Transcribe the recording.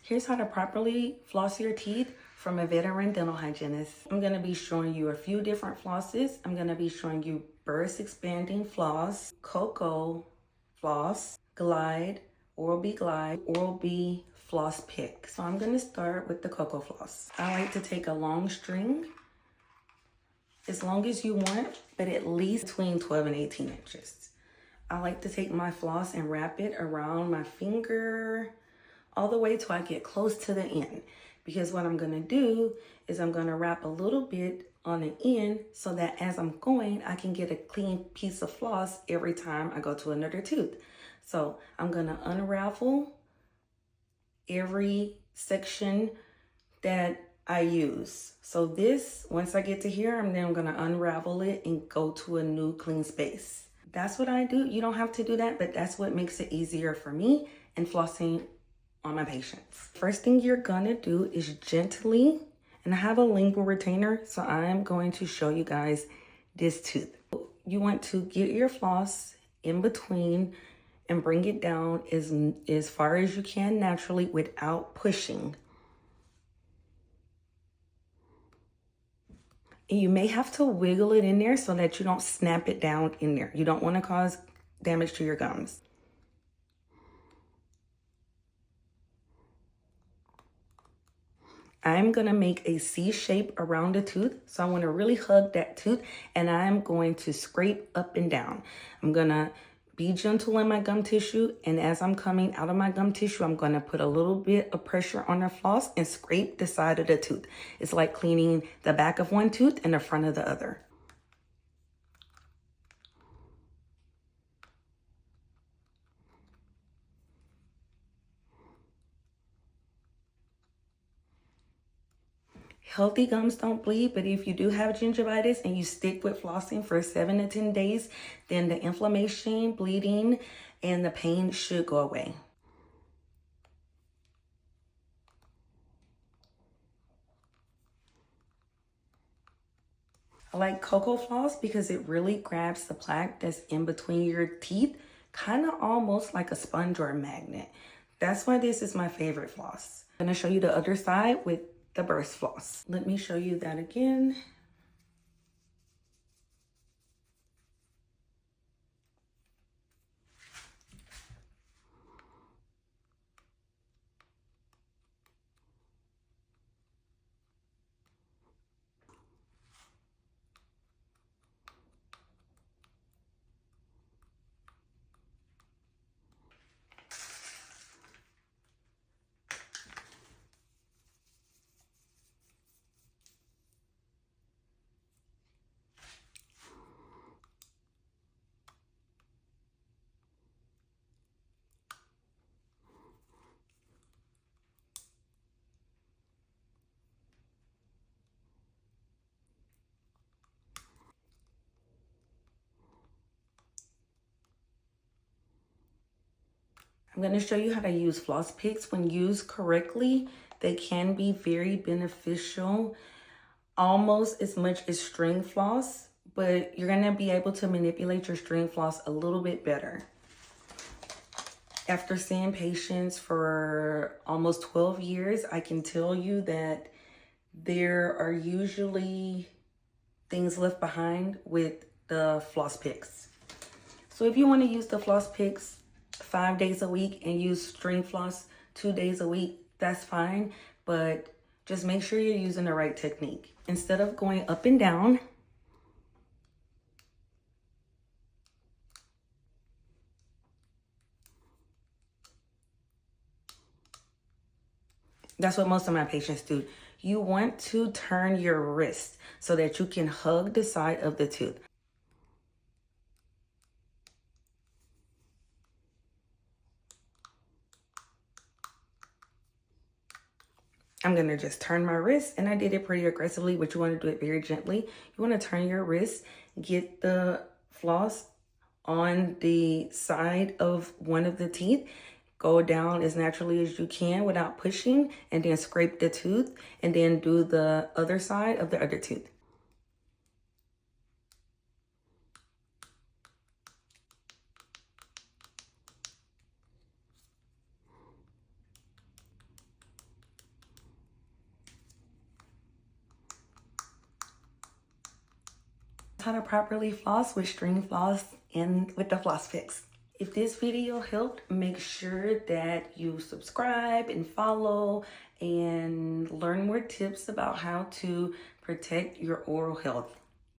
Here's how to properly floss your teeth from a veteran dental hygienist. I'm going to be showing you a few different flosses. I'm going to be showing you burst expanding floss, cocoa floss, glide, Oral-B floss pick. So I'm going to start with the cocoa floss. I like to take a long string, as long as you want, but at least between 12 and 18 inches. I like to take my floss and wrap it around my finger all the way till I get close to the end. Because what I'm gonna do is I'm gonna wrap a little bit on the end so that as I'm going, I can get a clean piece of floss every time I go to another tooth. So I'm gonna unravel every section that I use. So this, once I get to here, I'm then gonna unravel it and go to a new clean space. That's what I do. You don't have to do that, but that's what makes it easier for me and flossing on my patients. First thing you're gonna do is gently, and I have a lingual retainer, so I'm going to show you guys this tooth. You want to get your floss in between and bring it down as far as you can naturally without pushing. And you may have to wiggle it in there so that you don't snap it down in there. You don't want to cause damage to your gums. I'm gonna make a C shape around the tooth. So I wanna really hug that tooth, and I'm going to scrape up and down. I'm gonna be gentle in my gum tissue, and as I'm coming out of my gum tissue, I'm gonna put a little bit of pressure on the floss and scrape the side of the tooth. It's like cleaning the back of one tooth and the front of the other. Healthy gums don't bleed, but if you do have gingivitis and you stick with flossing for 7 to 10 days, then the inflammation, bleeding, and the pain should go away. I like cocoa floss because it really grabs the plaque that's in between your teeth, kind of almost like a sponge or a magnet. That's why this is my favorite floss. I'm gonna show you the other side with the burst floss. Let me show you that again. I'm going to show you how to use floss picks. When used correctly, they can be very beneficial, almost as much as string floss, but you're going to be able to manipulate your string floss a little bit better. After seeing patients for almost 12 years, I can tell you that there are usually things left behind with the floss picks. So if you want to use the floss picks 5 days a week and use string floss 2 days a week, that's fine, but just make sure you're using the right technique. Instead of going up and down, that's what most of my patients do. You want to turn your wrist so that you can hug the side of the tooth. I'm gonna just turn my wrist, and I did it pretty aggressively, but you wanna do it very gently. You wanna turn your wrist, get the floss on the side of one of the teeth, go down as naturally as you can without pushing, and then scrape the tooth, and then do the other side of the other tooth. how to properly floss with string floss and with the Floss Fix. If this video helped, make sure that you subscribe and follow and learn more tips about how to protect your oral health.